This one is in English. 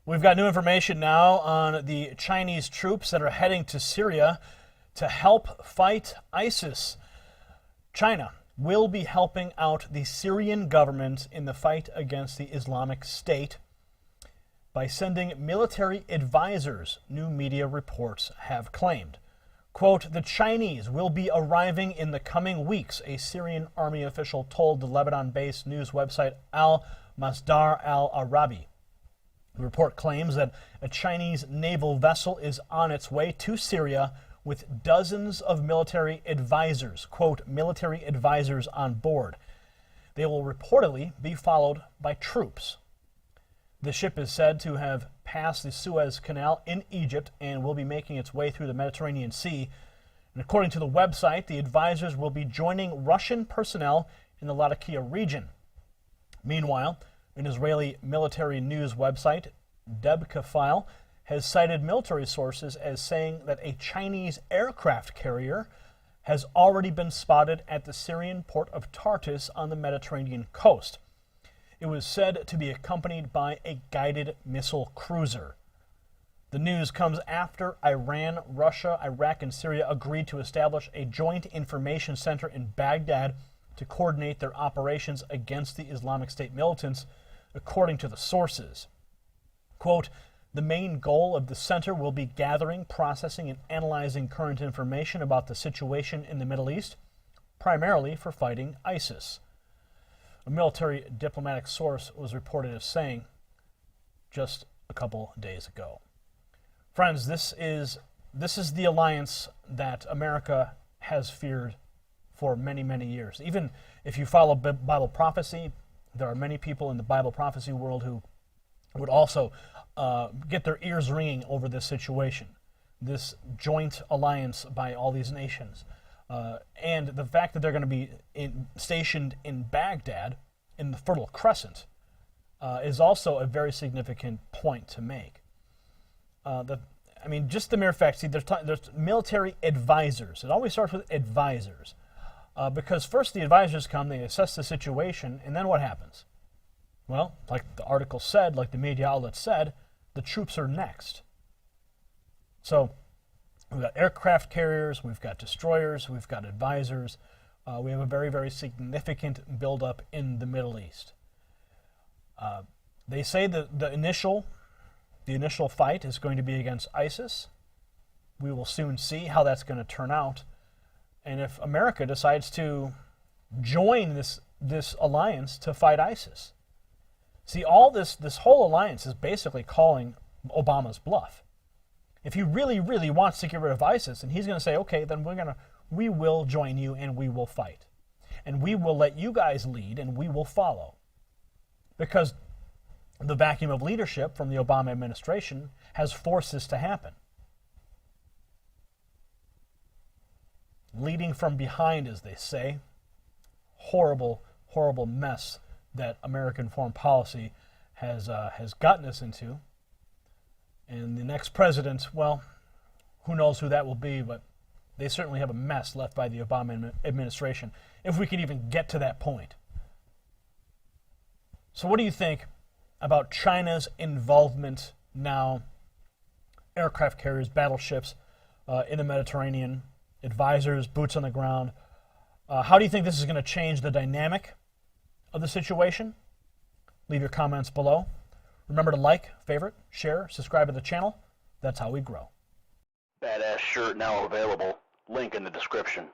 We've got new information now on the Chinese troops that are heading to Syria to help fight ISIS. China will be helping out the Syrian government in the fight against the Islamic State by sending military advisors, new media reports have claimed. Quote, the Chinese will be arriving in the coming weeks, a Syrian army official told the Lebanon-based news website Al-Masdar al-Arabi. The report claims that a Chinese naval vessel is on its way to Syria with dozens of military advisors, quote, military advisors on board. They will reportedly be followed by troops. The ship is said to have passed the Suez Canal in Egypt and will be making its way through the Mediterranean Sea. And according to the website, the advisors will be joining Russian personnel in the Latakia region. Meanwhile, an Israeli military news website, Debka File, has cited military sources as saying that a Chinese aircraft carrier has already been spotted at the Syrian port of Tartus on the Mediterranean coast. It was said to be accompanied by a guided missile cruiser. The news comes after Iran, Russia, Iraq, and Syria agreed to establish a joint information center in Baghdad to coordinate their operations against the Islamic State militants, according to the sources. Quote, the main goal of the center will be gathering, processing, and analyzing current information about the situation in the Middle East, primarily for fighting ISIS. A military diplomatic source was reported as saying just a couple days ago. Friends, this is the alliance that America has feared for many, many years. Even if you follow Bible prophecy, there are many people in the Bible prophecy world who would also get their ears ringing over this situation, this joint alliance by all these nations. And the fact that they're going to be stationed in Baghdad, in the Fertile Crescent, is also a very significant point to make. Just the mere fact, see, there's military advisors. It always starts with advisors. Because first the advisors come, they assess the situation, and then what happens? Well, like the article said, like the media outlet said, the troops are next. So we've got aircraft carriers, we've got destroyers, we've got advisors. We have a very, very significant buildup in the Middle East. They say that the initial fight is going to be against ISIS. We will soon see how that's going to turn out. And if America decides to join this alliance to fight ISIS, see, all this whole alliance is basically calling Obama's bluff. If he really, really wants to get rid of ISIS, and he's going to say, okay, then we will join you and we will fight. And we will let you guys lead and we will follow. Because the vacuum of leadership from the Obama administration has forced this to happen. Leading from behind, as they say. Horrible, horrible mess that American foreign policy has gotten us into. And the next president, well, who knows who that will be, but they certainly have a mess left by the Obama administration, if we can even get to that point. So what do you think about China's involvement now, aircraft carriers, battleships in the Mediterranean, advisors, boots on the ground? How do you think this is going to change the dynamic of the situation? Leave your comments below. Remember to like, favorite, share, subscribe to the channel. That's how we grow. Badass shirt now available. Link in the description.